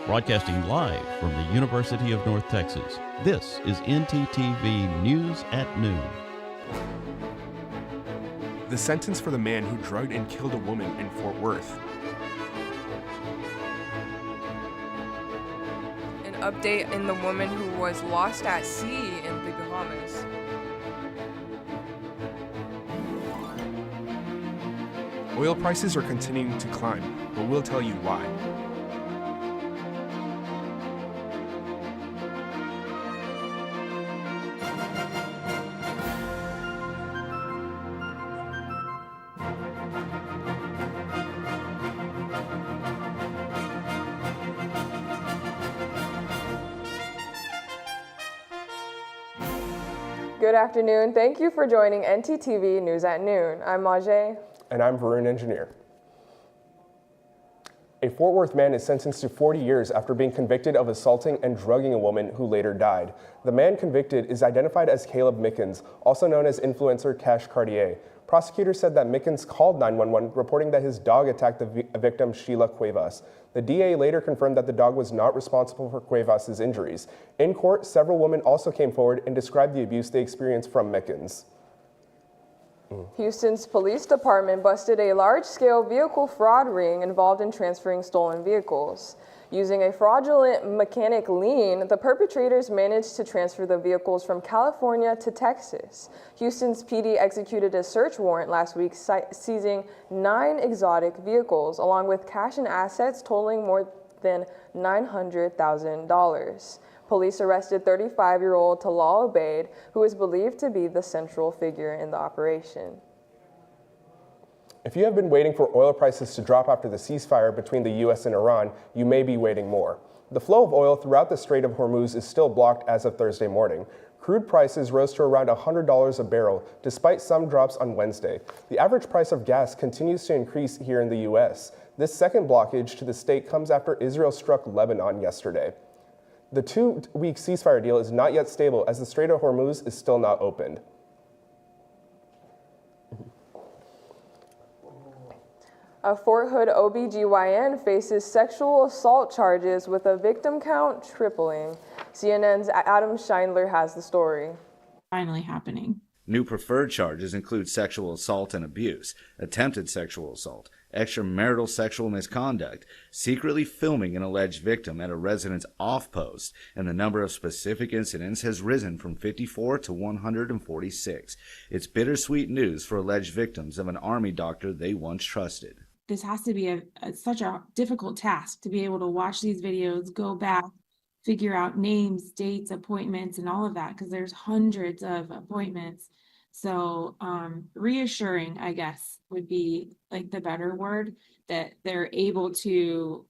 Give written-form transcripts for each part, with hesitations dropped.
Broadcasting live from the University of North Texas, this is NTTV News at Noon. The sentence for the man who drugged and killed a woman in Fort Worth. An update in the woman who was lost at sea in the Bahamas. Oil prices are continuing to climb, but we'll tell you why. Good afternoon. Thank you for joining NTTV News at Noon. I'm Majay. And I'm Varun Engineer. A Fort Worth man is sentenced to 40 years after being convicted of assaulting and drugging a woman who later died. The man convicted is identified as Caleb Mickens, also known as influencer Cash Cartier. Prosecutors said that Mickens called 911 reporting that his dog attacked the victim Sheila Cuevas. The DA later confirmed that the dog was not responsible for Cuevas' injuries. In court, several women also came forward and described the abuse they experienced from Mickens. Houston's police department busted a large-scale vehicle fraud ring involved in transferring stolen vehicles. Using a fraudulent mechanic lien, the perpetrators managed to transfer the vehicles from California to Texas. Houston's PD executed a search warrant last week seizing 9 exotic vehicles, along with cash and assets totaling more than $900,000. Police arrested 35-year-old Talal Obeid, who is believed to be the central figure in the operation. If you have been waiting for oil prices to drop after the ceasefire between the U.S. and Iran, you may be waiting more. The flow of oil throughout the Strait of Hormuz is still blocked as of Thursday morning. Crude prices rose to around $100 a barrel, despite some drops on Wednesday. The average price of gas continues to increase here in the U.S. This second blockage to the state comes after Israel struck Lebanon yesterday. The 2-week ceasefire deal is not yet stable as the Strait of Hormuz is still not opened. A Fort Hood OBGYN faces sexual assault charges with a victim count tripling. CNN's Adam Scheindler has the story. Finally happening. New preferred charges include sexual assault and abuse, attempted sexual assault, extramarital sexual misconduct, secretly filming an alleged victim at a residence off-post, and the number of specific incidents has risen from 54 to 146. It's bittersweet news for alleged victims of an Army doctor they once trusted. This has to be such a difficult task to be able to watch these videos, go back, figure out names, dates, appointments, and all of that, because there's hundreds of appointments. So reassuring, I guess, would be like the better word, that they're able to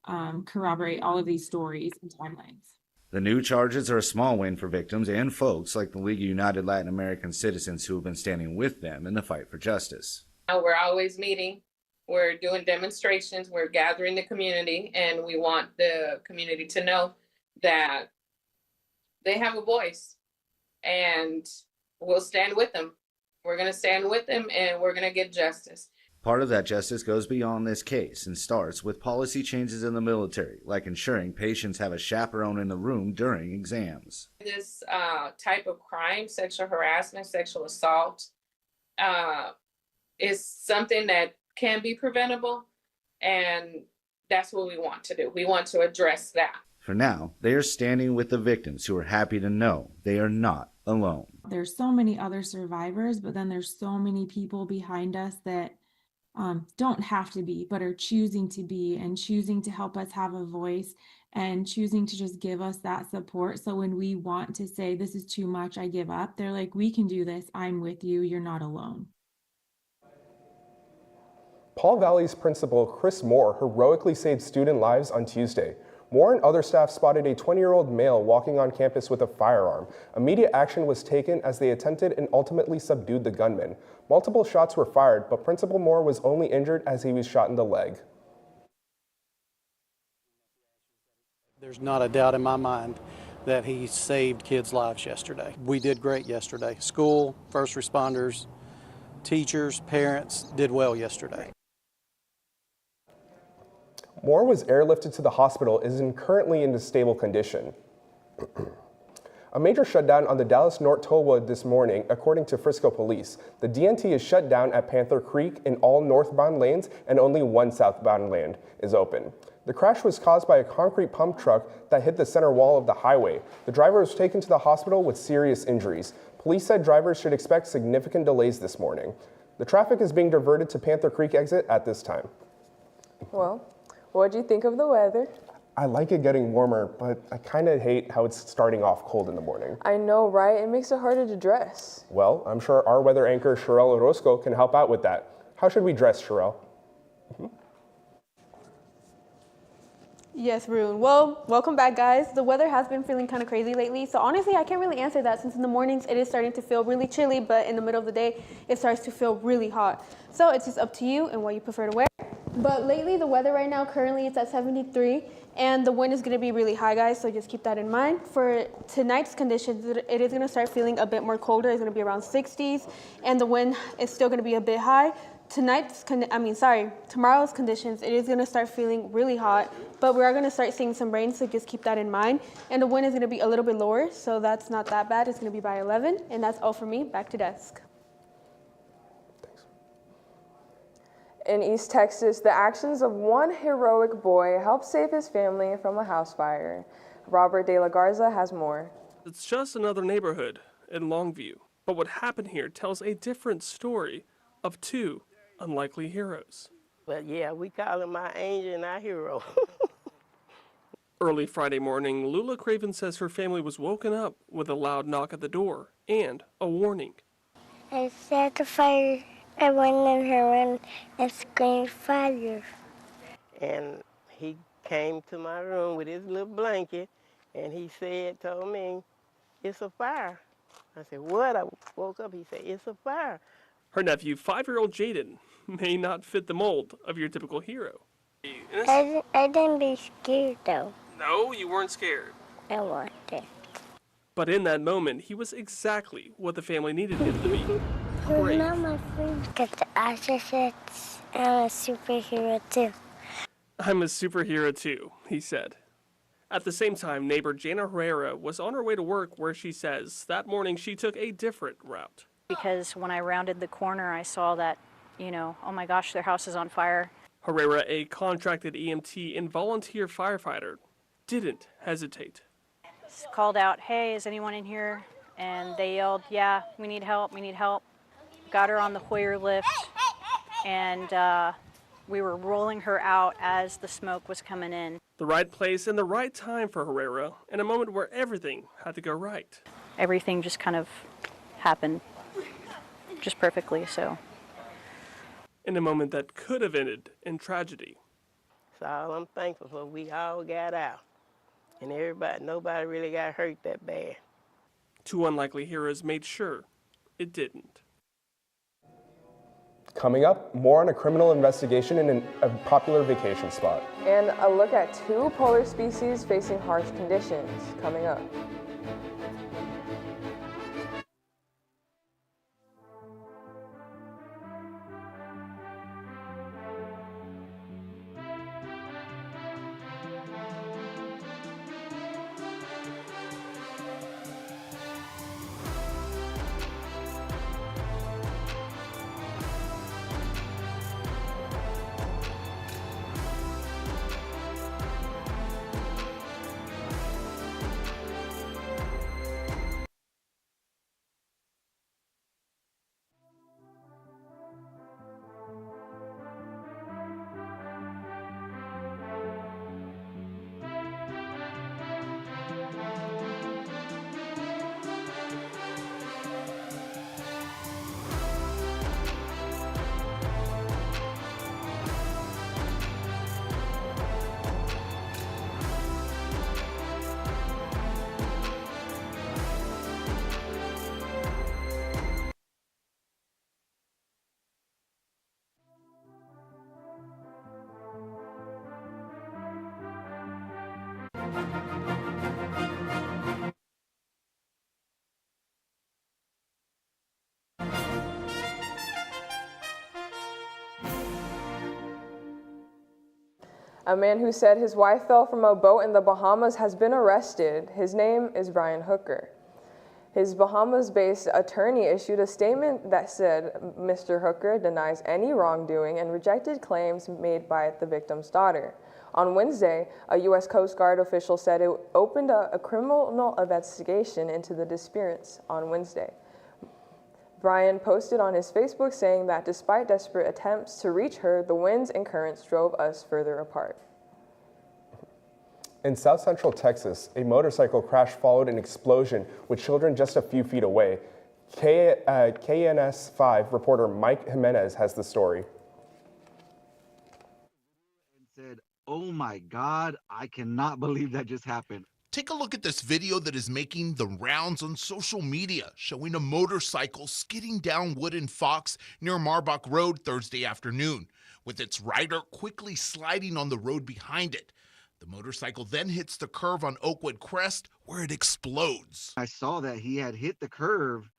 corroborate all of these stories and timelines. The new charges are a small win for victims and folks like the League of United Latin American Citizens who have been standing with them in the fight for justice. We're always meeting. We're doing demonstrations. We're gathering the community, and we want the community to know that they have a voice, and we'll stand with them. We're going to stand with them, and we're going to get justice. Part of that justice goes beyond this case and starts with policy changes in the military, like ensuring patients have a chaperone in the room during exams. This type of crime, sexual harassment, sexual assault, is something that can be preventable, and that's what we want to do. We want to address that. For now, they are standing with the victims who are happy to know they are not alone. There's so many other survivors, but then there's so many people behind us that don't have to be, but are choosing to be and choosing to help us have a voice and choosing to just give us that support. So when we want to say, this is too much, I give up, they're like, we can do this. I'm with you. You're not alone. Paul Valley's principal, Chris Moore, heroically saved student lives on Tuesday. Moore and other staff spotted a 20-year-old male walking on campus with a firearm. Immediate action was taken as they attempted and ultimately subdued the gunman. Multiple shots were fired, but Principal Moore was only injured as he was shot in the leg. There's not a doubt in my mind that he saved kids' lives yesterday. We did great yesterday. School, first responders, teachers, parents did well yesterday. Moore was airlifted to the hospital and is currently in stable condition. A major shutdown on the Dallas North Tollway this morning, according to Frisco police. The DNT is shut down at Panther Creek in all northbound lanes and only one southbound lane is open. The crash was caused by a concrete pump truck that hit the center wall of the highway. The driver was taken to the hospital with serious injuries. Police said drivers should expect significant delays this morning. The traffic is being diverted to Panther Creek exit at this time. Well, what do you think of the weather? I like it getting warmer, but I kind of hate how it's starting off cold in the morning. I know, right? It makes it harder to dress. Well, I'm sure our weather anchor, Sherelle Orozco, can help out with that. How should we dress, Sherelle? Yes, Rune. Well, welcome back, guys. The weather has been feeling kind of crazy lately, so honestly, I can't really answer that since in the mornings it is starting to feel really chilly, but in the middle of the day, it starts to feel really hot. So it's just up to you and what you prefer to wear. But lately, the weather right now, currently it's at 73, and the wind is going to be really high, guys, so just keep that in mind. For tonight's conditions, it is going to start feeling a bit more colder. It's going to be around 60s, and the wind is still going to be a bit high. Tomorrow's conditions, it is going to start feeling really hot, but we are going to start seeing some rain, so just keep that in mind. And the wind is going to be a little bit lower, so that's not that bad. It's going to be by 11, and that's all for me. Back to desk. In East Texas, the actions of one heroic boy helped save his family from a house fire. Robert De La Garza has more. It's just another neighborhood in Longview, but what happened here tells a different story of two unlikely heroes. But yeah, we call him our angel and our hero. Early Friday morning, Lula Craven says her family was woken up with a loud knock at the door and a warning. I set the fire. I went in her room and screamed fire. And he came to my room with his little blanket and he told me, it's a fire. I said, what? I woke up, he said, it's a fire. Her nephew, 5-year-old Jaden, may not fit the mold of your typical hero. I didn't be scared though. No, you weren't scared. I wanted it. But in that moment, he was exactly what the family needed him to be. You're not my friend. Because the actor said I'm a superhero too. I'm a superhero too, he said. At the same time, neighbor Jana Herrera was on her way to work where she says that morning she took a different route. Because when I rounded the corner, I saw that, oh my gosh, their house is on fire. Herrera, a contracted EMT and volunteer firefighter, didn't hesitate. Called out, hey, is anyone in here? And they yelled, yeah, we need help, we need help. Got her on the Hoyer lift, and we were rolling her out as the smoke was coming in. The right place and the right time for Herrera, in a moment where everything had to go right. Everything just kind of happened just perfectly, so. In a moment that could have ended in tragedy. So all I'm thankful for, we all got out. And nobody really got hurt that bad. Two unlikely heroes made sure it didn't. Coming up, more on a criminal investigation in a popular vacation spot. And a look at two polar species facing harsh conditions coming up. A man who said his wife fell from a boat in the Bahamas has been arrested. His name is Brian Hooker. His Bahamas-based attorney issued a statement that said Mr. Hooker denies any wrongdoing and rejected claims made by the victim's daughter. On Wednesday, a U.S. Coast Guard official said it opened a criminal investigation into the disappearance on Wednesday. Brian posted on his Facebook saying that despite desperate attempts to reach her, the winds and currents drove us further apart. In South Central Texas, a motorcycle crash followed an explosion with children just a few feet away. KNS 5 reporter Mike Jimenez has the story. Said, "Oh my God, I cannot believe that just happened." Take a look at this video that is making the rounds on social media, showing a motorcycle skidding down Wood & Fox near Marbach Road Thursday afternoon, with its rider quickly sliding on the road behind it. The motorcycle then hits the curve on Oakwood Crest, where it explodes. I saw that he had hit the curve,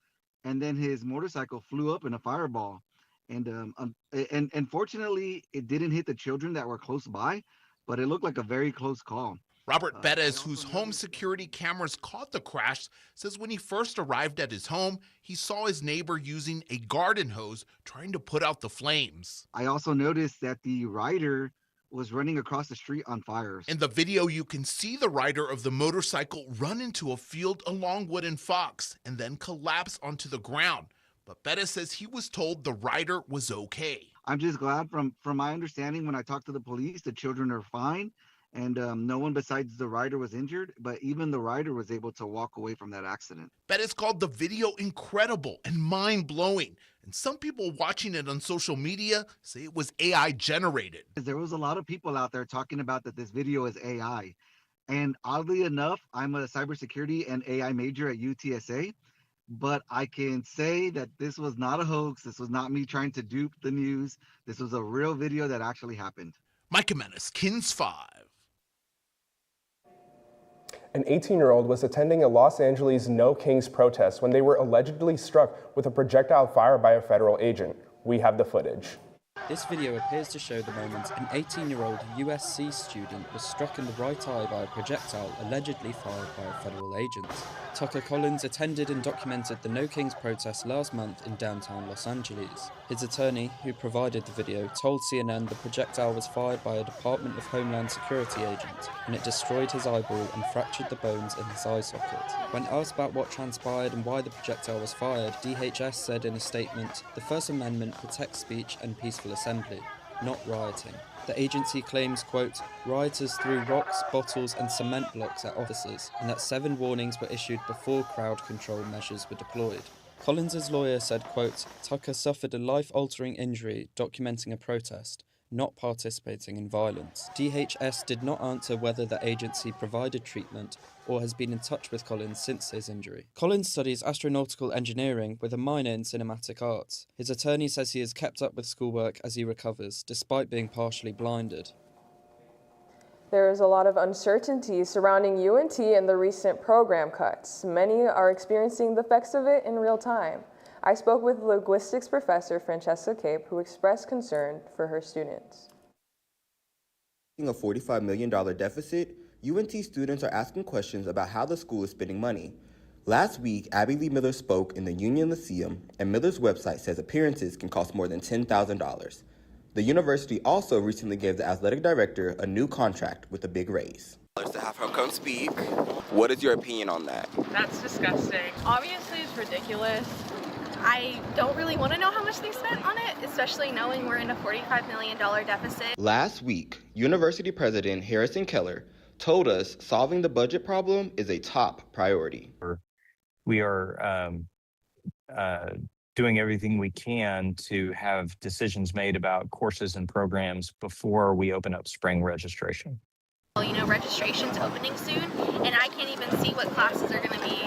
and then his motorcycle flew up in a fireball. And fortunately, it didn't hit the children that were close by, but it looked like a very close call. Robert Bettis, whose home security cameras caught the crash, says when he first arrived at his home, he saw his neighbor using a garden hose trying to put out the flames. I also noticed that the rider was running across the street on fires. In the video, you can see the rider of the motorcycle run into a field along Wood & Fox and then collapse onto the ground. But Bettis says he was told the rider was okay. I'm just glad from my understanding when I talked to the police, the children are fine. And no one besides the rider was injured, but even the rider was able to walk away from that accident. Bettis called the video incredible and mind-blowing, and some people watching it on social media say it was AI generated. There was a lot of people out there talking about that this video is AI. And oddly enough, I'm a cybersecurity and AI major at UTSA, but I can say that this was not a hoax. This was not me trying to dupe the news. This was a real video that actually happened. Mike Jimenez, KINS 5. An 18-year-old was attending a Los Angeles No Kings protest when they were allegedly struck with a projectile fired by a federal agent. We have the footage. This video appears to show the moment an 18-year-old USC student was struck in the right eye by a projectile allegedly fired by a federal agent. Tucker Collins attended and documented the No Kings protest last month in downtown Los Angeles. His attorney, who provided the video, told CNN the projectile was fired by a Department of Homeland Security agent, and it destroyed his eyeball and fractured the bones in his eye socket. When asked about what transpired and why the projectile was fired, DHS said in a statement, "The First Amendment protects speech and peaceful assembly, not rioting." The agency claims, quote, rioters threw rocks, bottles and cement blocks at officers, and that 7 warnings were issued before crowd control measures were deployed. Collins's lawyer said, quote, Tucker suffered a life-altering injury documenting a protest, not participating in violence. DHS did not answer whether the agency provided treatment or has been in touch with Collins since his injury. Collins studies astronautical engineering with a minor in cinematic arts. His attorney says he has kept up with schoolwork as he recovers, despite being partially blinded. There is a lot of uncertainty surrounding UNT and the recent program cuts. Many are experiencing the effects of it in real time. I spoke with linguistics professor Francesca Cape, who expressed concern for her students. A $45 million deficit, UNT students are asking questions about how the school is spending money. Last week, Abby Lee Miller spoke in the Union Lyceum, and Miller's website says appearances can cost more than $10,000. The university also recently gave the athletic director a new contract with a big raise. To have her come speak, what is your opinion on that? That's disgusting. Obviously, it's ridiculous. I don't really want to know how much they spent on it, especially knowing we're in a $45 million deficit. Last week, University President Harrison Keller told us solving the budget problem is a top priority. We are doing everything we can to have decisions made about courses and programs before we open up spring registration. Well, you know, registration's opening soon, and I can't even see what classes are going to be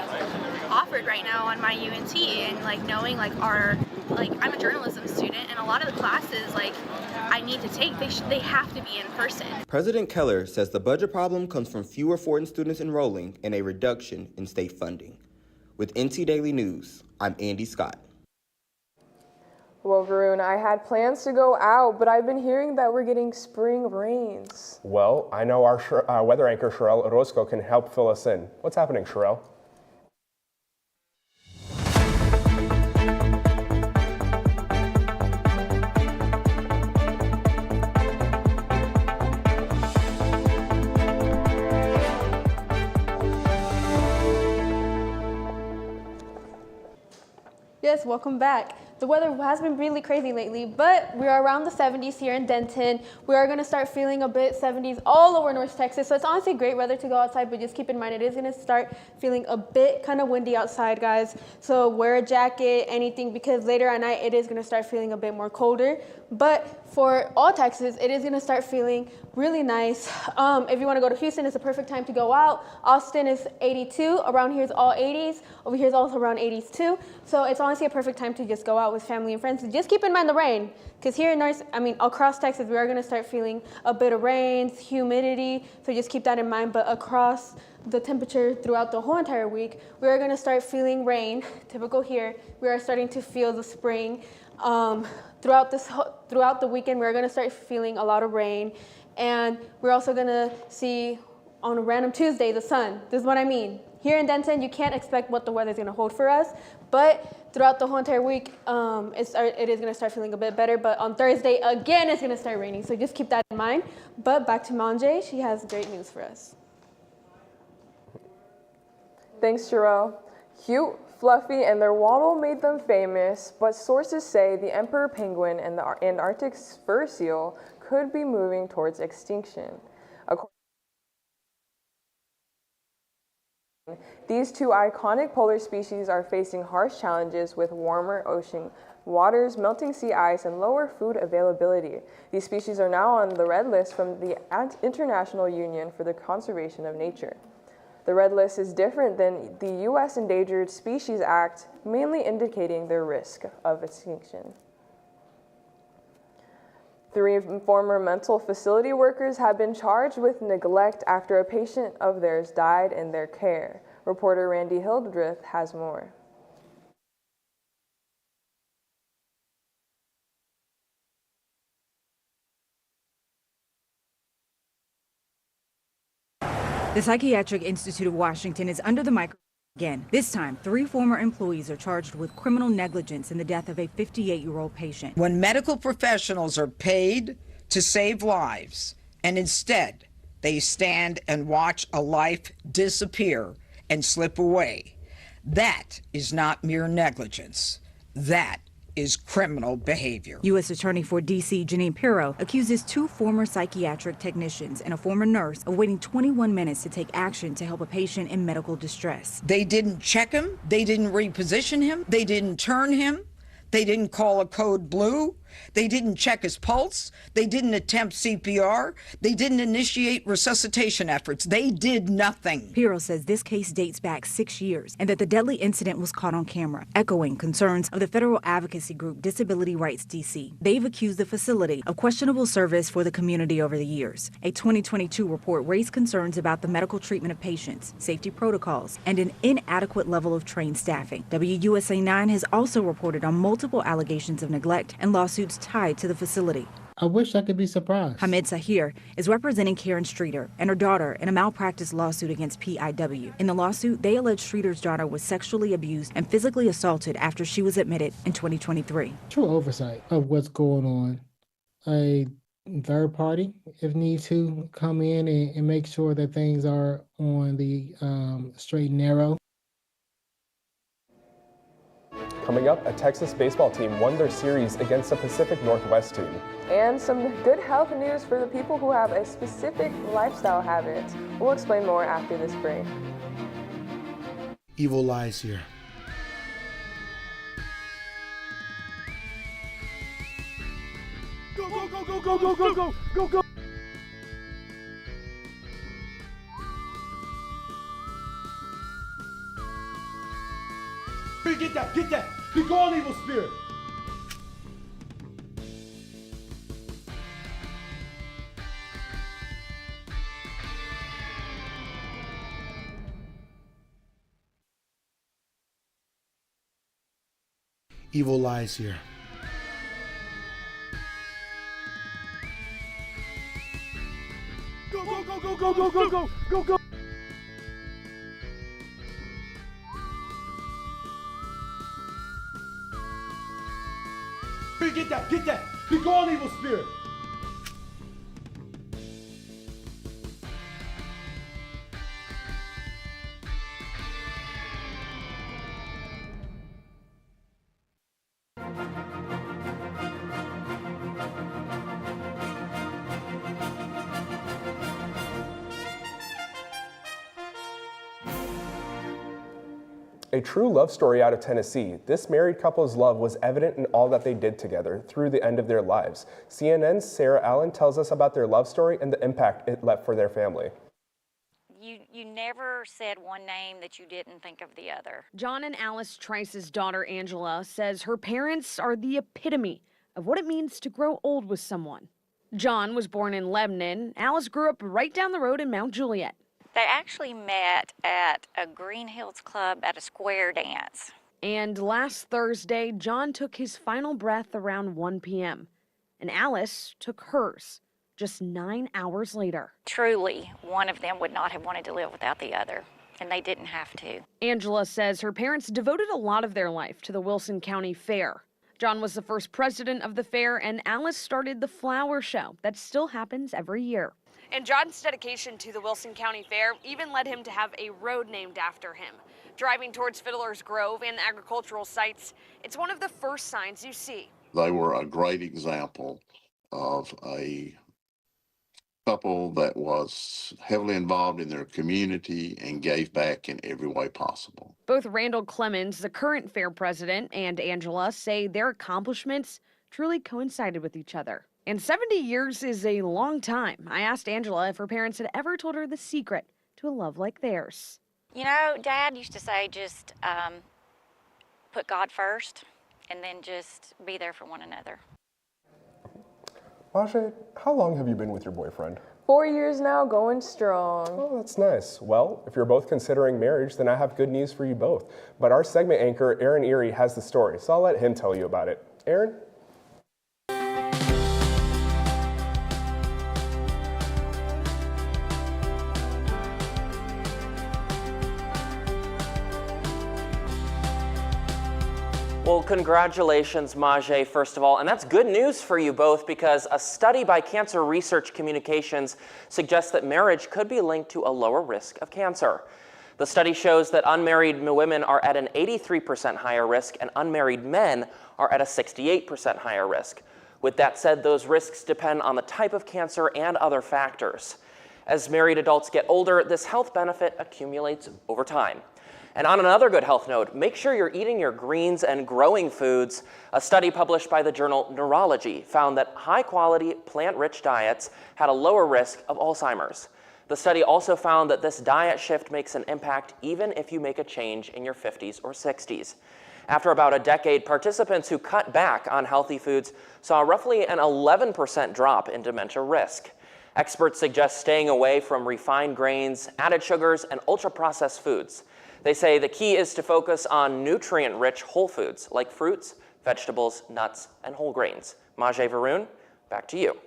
offered right now on my UNT, and knowing I'm a journalism student, and a lot of the classes I need to take, they have to be in person. President Keller says the budget problem comes from fewer foreign students enrolling and a reduction in state funding. With NT Daily News, I'm Andy Scott. Well, Varun, I had plans to go out, but I've been hearing that we're getting spring rains. Well, I know our weather anchor, Sherelle Orozco, can help fill us in. What's happening, Sherelle? Yes, welcome back. The weather has been really crazy lately, but we are around the 70s here in Denton. We are going to start feeling a bit 70s all over North Texas. So it's honestly great weather to go outside, but just keep in mind it is going to start feeling a bit kind of windy outside, guys. So wear a jacket, anything, because later at night it is going to start feeling a bit more colder. But for all Texas, it is going to start feeling really nice. If you want to go to Houston, it's a perfect time to go out. Austin is 82. Around here is all 80s. Over here is also around 80s too. So it's honestly a perfect time to just go out with family and friends. Just keep in mind the rain, because here in across Texas, we are going to start feeling a bit of rain, humidity. So just keep that in mind. But across the temperature throughout the whole entire week, we are going to start feeling rain. Typical here, we are starting to feel the spring. Throughout the weekend, we're going to start feeling a lot of rain. And we're also going to see on a random Tuesday the sun. This is what I mean. Here in Denton, you can't expect what the weather is going to hold for us. But throughout the whole entire week, it is going to start feeling a bit better. But on Thursday, again, it's going to start raining. So just keep that in mind. But back to Manje. She has great news for us. Thanks, Sherelle. Cute, fluffy, and their waddle made them famous, but sources say the emperor penguin and the Antarctic fur seal could be moving towards extinction. These two iconic polar species are facing harsh challenges with warmer ocean waters, melting sea ice, and lower food availability. These species are now on the red list from the International Union for the Conservation of Nature. The red list is different than the U.S. Endangered Species Act, mainly indicating their risk of extinction. 3 former mental facility workers have been charged with neglect after a patient of theirs died in their care. Reporter Randy Hildreth has more. The Psychiatric Institute of Washington is under the microscope again. This time, 3 former employees are charged with criminal negligence in the death of a 58-year-old patient. When medical professionals are paid to save lives, and instead they stand and watch a life disappear and slip away, that is not mere negligence. That is criminal behavior. U.S. Attorney for D.C. Janine Pirro accuses 2 former psychiatric technicians and a former nurse of waiting 21 minutes to take action to help a patient in medical distress. They didn't check him. They didn't reposition him. They didn't turn him. They didn't call a code blue. They didn't check his pulse. They didn't attempt CPR. They didn't initiate resuscitation efforts. They did nothing. Pirro says this case dates back 6 years and that the deadly incident was caught on camera, echoing concerns of the federal advocacy group Disability Rights DC. They've accused the facility of questionable service for the community over the years. A 2022 report raised concerns about the medical treatment of patients, safety protocols, and an inadequate level of trained staffing. WUSA 9 has also reported on multiple allegations of neglect and lawsuits tied to the facility. I wish I could be surprised. Hamid Sahir is representing Karen Streeter and her daughter in a malpractice lawsuit against PIW. In the lawsuit, they allege Streeter's daughter was sexually abused and physically assaulted after she was admitted in 2023. True oversight of what's going on. A third party, if need to, come in and make sure that things are on the straight and narrow. Coming up, a Texas baseball team won their series against a Pacific Northwest team. And some good health news for the people who have a specific lifestyle habit. We'll explain more after this break. Evil lies here. Go, go, go, go, go, go, go, go, go, go. Get that. Be gone, evil spirit. Evil lies here. Go. Get that. Be gone, evil spirit. A true love story out of Tennessee. This married couple's love was evident in all that they did together through the end of their lives. CNN's Sarah Allen tells us about their love story and the impact it left for their family. You never said one name that you didn't think of the other. John and Alice Trice's daughter, Angela, says her parents are the epitome of what it means to grow old with someone. John was born in Lebanon. Alice grew up right down the road in Mount Juliet. They actually met at a Green Hills Club at a square dance. And last Thursday, John took his final breath around 1 p.m. and Alice took hers just 9 hours later. Truly, one of them would not have wanted to live without the other, and they didn't have to. Angela says her parents devoted a lot of their life to the Wilson County Fair. John was the first president of the fair, and Alice started the flower show that still happens every year. And John's dedication to the Wilson County Fair even led him to have a road named after him. Driving towards Fiddler's Grove and the agricultural sites, it's one of the first signs you see. They were a great example of a couple that was heavily involved in their community and gave back in every way possible. Both Randall Clemens, the current fair president, and Angela say their accomplishments truly coincided with each other. And 70 years is a long time. I asked Angela if her parents had ever told her the secret to a love like theirs. You know, Dad used to say just put God first and then just be there for one another. Majay, how long have you been with your boyfriend? 4 years now, going strong. Oh, that's nice. Well, if you're both considering marriage, then I have good news for you both. But our segment anchor, Aaron Erie, has the story, so I'll let him tell you about it. Aaron? Well, congratulations, Majay, first of all. And that's good news for you both because a study by Cancer Research Communications suggests that marriage could be linked to a lower risk of cancer. The study shows that unmarried women are at an 83% higher risk and unmarried men are at a 68% higher risk. With that said, those risks depend on the type of cancer and other factors. As married adults get older, this health benefit accumulates over time. And on another good health note, make sure you're eating your greens and growing foods. A study published by the journal Neurology found that high-quality, plant-rich diets had a lower risk of Alzheimer's. The study also found that this diet shift makes an impact even if you make a change in your 50s or 60s. After about a decade, participants who cut back on healthy foods saw roughly an 11% drop in dementia risk. Experts suggest staying away from refined grains, added sugars, and ultra-processed foods. They say the key is to focus on nutrient-rich whole foods like fruits, vegetables, nuts, and whole grains. Majay Varun, back to you.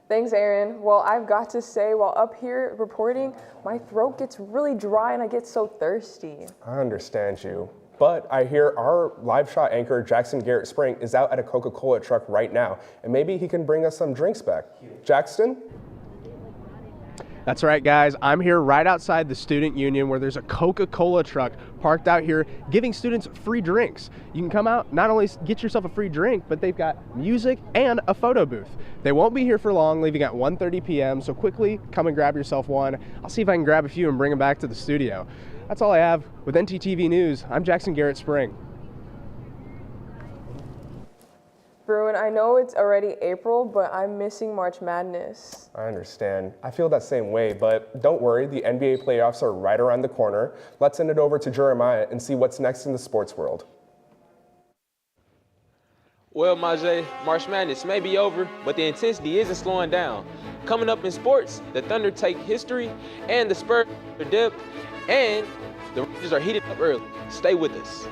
Thanks, Aaron. Well, I've got to say, while up here reporting, my throat gets really dry and I get so thirsty. I understand you. But I hear our live shot anchor, Jackson Garrett Spring, is out at a Coca-Cola truck right now, and maybe he can bring us some drinks back. Jackson? That's right, guys. I'm here right outside the Student Union where there's a Coca-Cola truck parked out here giving students free drinks. You can come out, not only get yourself a free drink, but they've got music and a photo booth. They won't be here for long, leaving at 1:30 p.m., so quickly come and grab yourself one. I'll see if I can grab a few and bring them back to the studio. That's all I have. With NTTV News, I'm Jackson Garrett Spring. Bruin, I know it's already April, but I'm missing March Madness. I understand. I feel that same way, but don't worry, the NBA playoffs are right around the corner. Let's send it over to Jeremiah and see what's next in the sports world. Well, Majay, March Madness may be over, but the intensity isn't slowing down. Coming up in sports, the Thunder take history, and the Spurs are dip, and the Rangers are heated up early. Stay with us.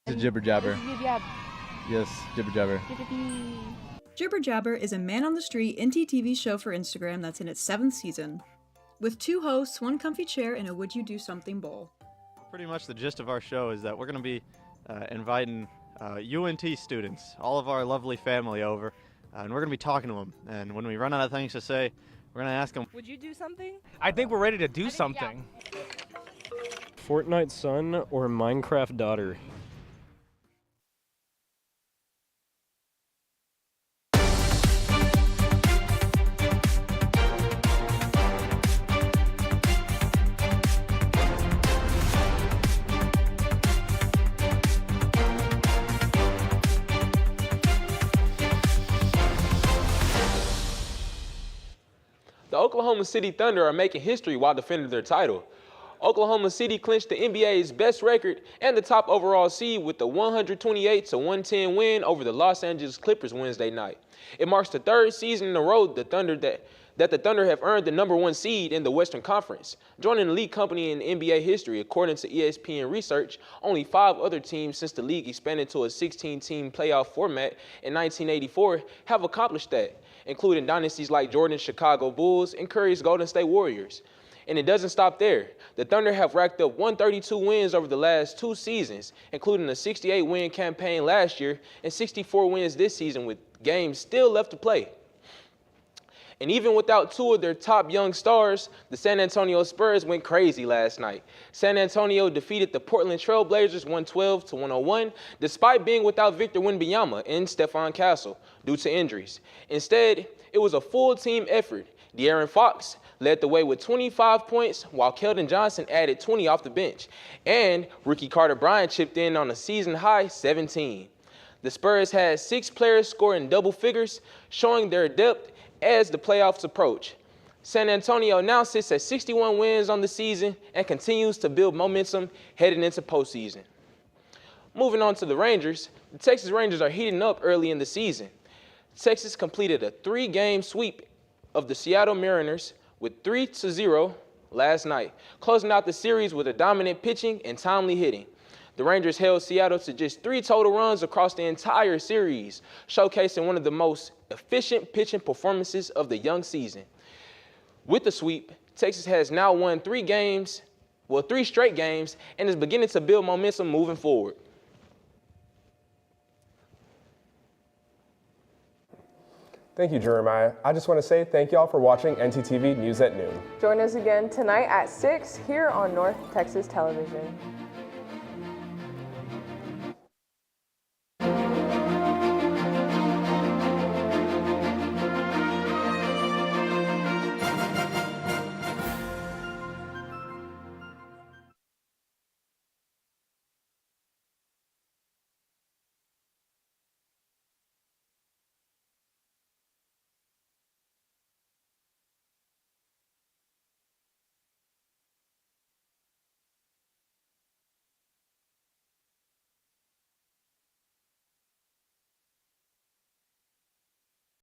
It's a jibber jabber. Yes, jibber jabber. Jibber Jabber is a man-on-the-street NTTV show for Instagram that's in its 7th season, with 2 hosts, 1 comfy chair, and a Would You Do Something bowl. Pretty much the gist of our show is that we're going to be inviting UNT students, all of our lovely family over, and we're going to be talking to them. And when we run out of things to say, we're going to ask them, would you do something? I think we're ready to do something. Yeah. Fortnite son or Minecraft daughter? The Oklahoma City Thunder are making history while defending their title. Oklahoma City clinched the NBA's best record and the top overall seed with the 128-110 win over the Los Angeles Clippers Wednesday night. It marks the 3rd season in a row that the Thunder have earned the #1 seed in the Western Conference, joining the league company in NBA history. According to ESPN research, only 5 other teams since the league expanded to a 16-team playoff format in 1984 have accomplished that, including dynasties like Jordan's Chicago Bulls and Curry's Golden State Warriors. And it doesn't stop there. The Thunder have racked up 132 wins over the last 2 seasons, including a 68-win campaign last year and 64 wins this season with games still left to play. And even without 2 of their top young stars, the San Antonio Spurs went crazy last night. San Antonio defeated the Portland Trail Blazers 112-101, despite being without Victor Wembanyama and Stephon Castle due to injuries. Instead, it was a full team effort. De'Aaron Fox led the way with 25 points, while Keldon Johnson added 20 off the bench. And rookie Carter Bryant chipped in on a season-high 17. The Spurs had 6 players scoring double figures, showing their depth as the playoffs approach. San Antonio now sits at 61 wins on the season and continues to build momentum heading into postseason. Moving on to the Rangers, the Texas Rangers are heating up early in the season. Texas completed a 3-game sweep of the Seattle Mariners with 3-0 last night, closing out the series with a dominant pitching and timely hitting. The Rangers held Seattle to just 3 total runs across the entire series, showcasing one of the most efficient pitching performances of the young season. With the sweep, Texas has now won 3 straight games, and is beginning to build momentum moving forward. Thank you, Jeremiah. I just want to say thank you all for watching NTTV News at Noon. Join us again tonight at 6 here on North Texas Television.